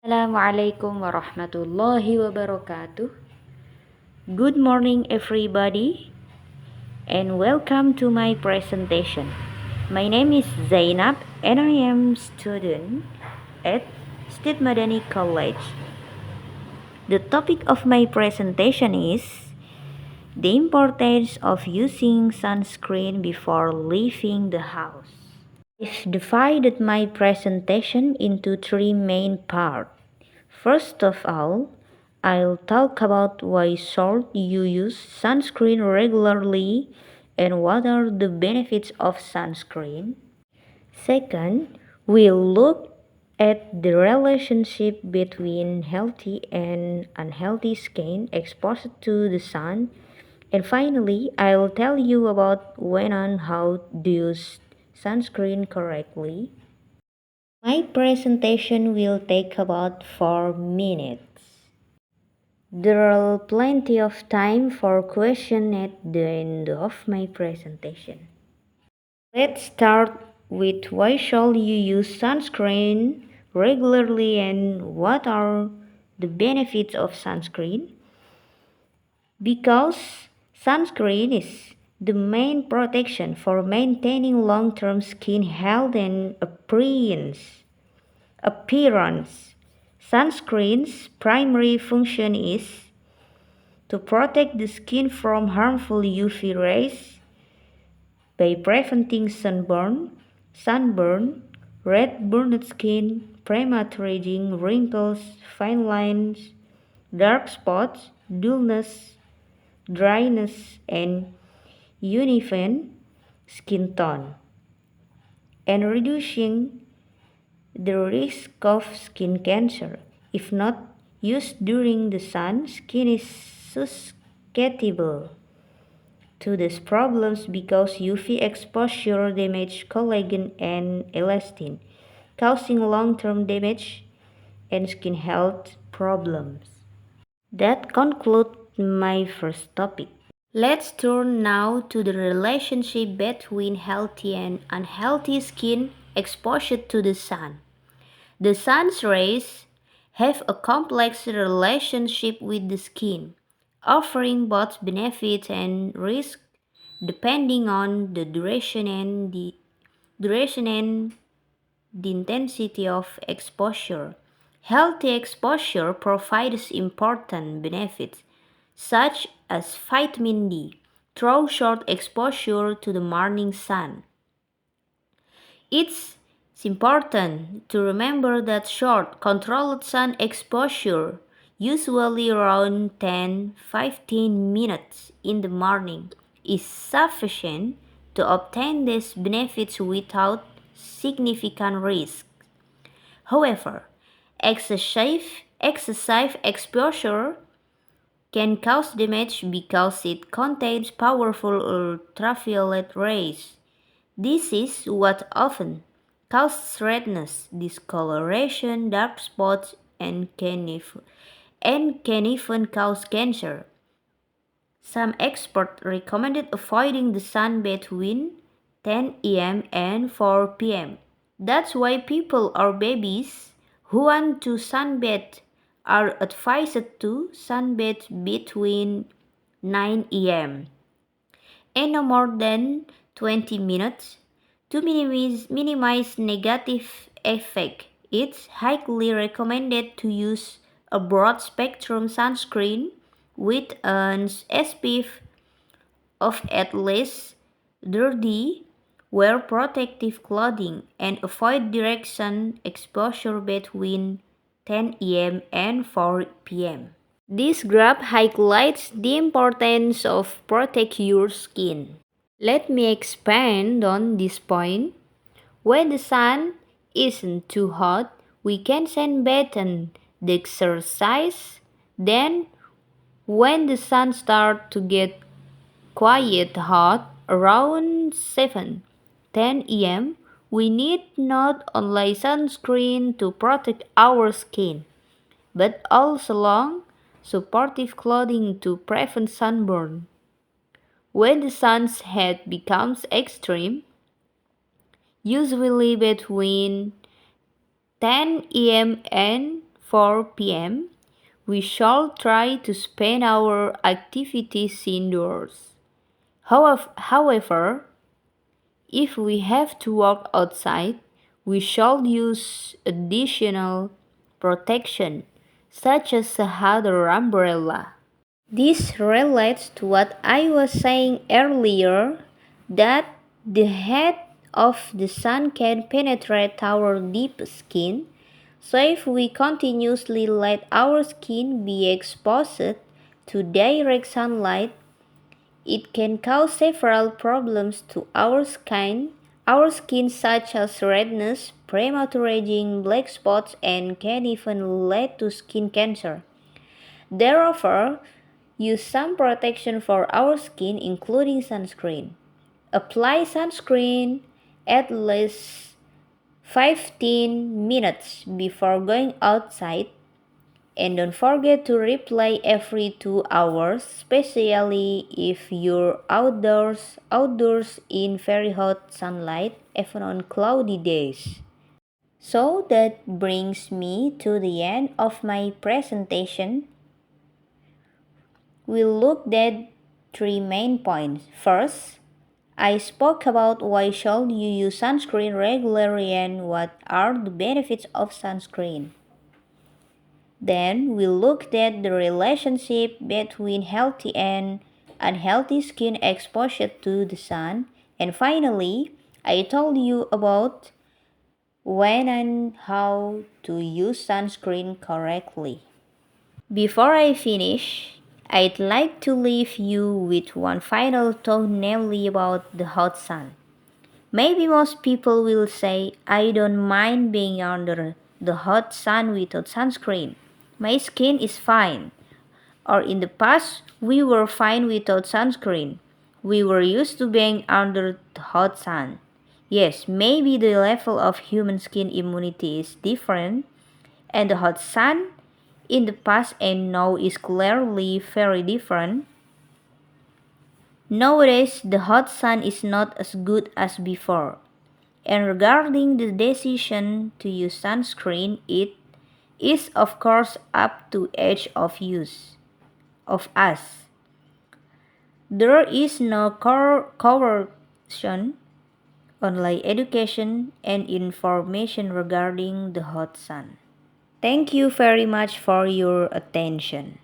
Assalamualaikum warahmatullahi wabarakatuh. Good morning, everybody, and welcome to my presentation. My name is Zainab, and I am student at State Madani College. The topic of my presentation is the importance of using sunscreen before leaving the house. I've divided my presentation into three main parts. First of all, I'll talk about why should you use sunscreen regularly and what are the benefits of sunscreen. Second, we'll look at the relationship between healthy and unhealthy skin exposed to the sun. And finally, I'll tell you about when and how to use sunscreen correctly. My presentation will take about 4 minutes. There are plenty of time for questions at the end of my presentation. Let's start with why shall you use sunscreen regularly and what are the benefits of sunscreen? Because sunscreen is the main protection for maintaining long-term skin health and appearance. Sunscreen's primary function is to protect the skin from harmful UV rays by preventing sunburn, red burned skin, premature aging, wrinkles, fine lines, dark spots, dullness, dryness, and uneven skin tone, and reducing the risk of skin cancer. If not used during the sun, skin is susceptible to these problems because UV exposure damages collagen and elastin, causing long-term damage and skin health problems. That concludes my first topic. Let's turn now to the relationship between healthy and unhealthy skin exposure to the sun. The sun's rays have a complex relationship with the skin, offering both benefits and risks depending on the duration and the intensity of exposure. Healthy exposure provides important benefits such as vitamin D through short exposure to the morning sun. It's important to remember that short, controlled sun exposure, usually around 10-15 minutes in the morning, is sufficient to obtain these benefits without significant risk. However, excessive exposure can cause damage because it contains powerful ultraviolet rays. This is what often causes redness, discoloration, dark spots, and can even cause cancer. Some experts recommended avoiding the sun between 10 a.m. and 4 p.m. That's why people or babies who want to sunbathe are advised to sunbathe between 9 a.m. and no more than 20 minutes. To minimize negative effect, it's highly recommended to use a broad spectrum sunscreen with an SPF of at least 30. Wear protective clothing and avoid direct sun exposure between 10 a.m. and 4 p.m. This graph highlights the importance of protect your skin. Let me expand on this point. When the sun isn't too hot, we can sunbathe and exercise. Then, when the sun starts to get quite hot, around 7:10 a.m., we need not only sunscreen to protect our skin, but also long, supportive clothing to prevent sunburn. When the sun's heat becomes extreme, usually between 10 a.m. and 4 p.m., we shall try to spend our activities indoors. However, if we have to work outside, we shall use additional protection, such as a other umbrella. This relates to what I was saying earlier, that the heat of the sun can penetrate our deep skin. So if we continuously let our skin be exposed to direct sunlight, it can cause several problems to our skin such as redness, premature aging, black spots, and can even lead to skin cancer. Therefore, use some protection for our skin including sunscreen. Apply sunscreen at least 15 minutes before going outside, and don't forget to replay every 2 hours, especially if you're outdoors in very hot sunlight, even on cloudy days. So that brings me to the end of my presentation. We looked at 3 main points. First, I spoke about why should you use sunscreen regularly and what are the benefits of sunscreen. Then we looked at the relationship between healthy and unhealthy skin exposure to the sun. And finally, I told you about when and how to use sunscreen correctly. Before I finish, I'd like to leave you with one final thought, namely about the hot sun. Maybe most people will say, I don't mind being under the hot sun without sunscreen. My skin is fine. Or in the past, we were fine without sunscreen. We were used to being under the hot sun. Yes, maybe the level of human skin immunity is different, and the hot sun in the past and now is clearly very different. Nowadays, the hot sun is not as good as before. And regarding the decision to use sunscreen, it is of course up to each of use of us. There is no coercion, only education and information regarding the hot sun. Thank you very much for your attention.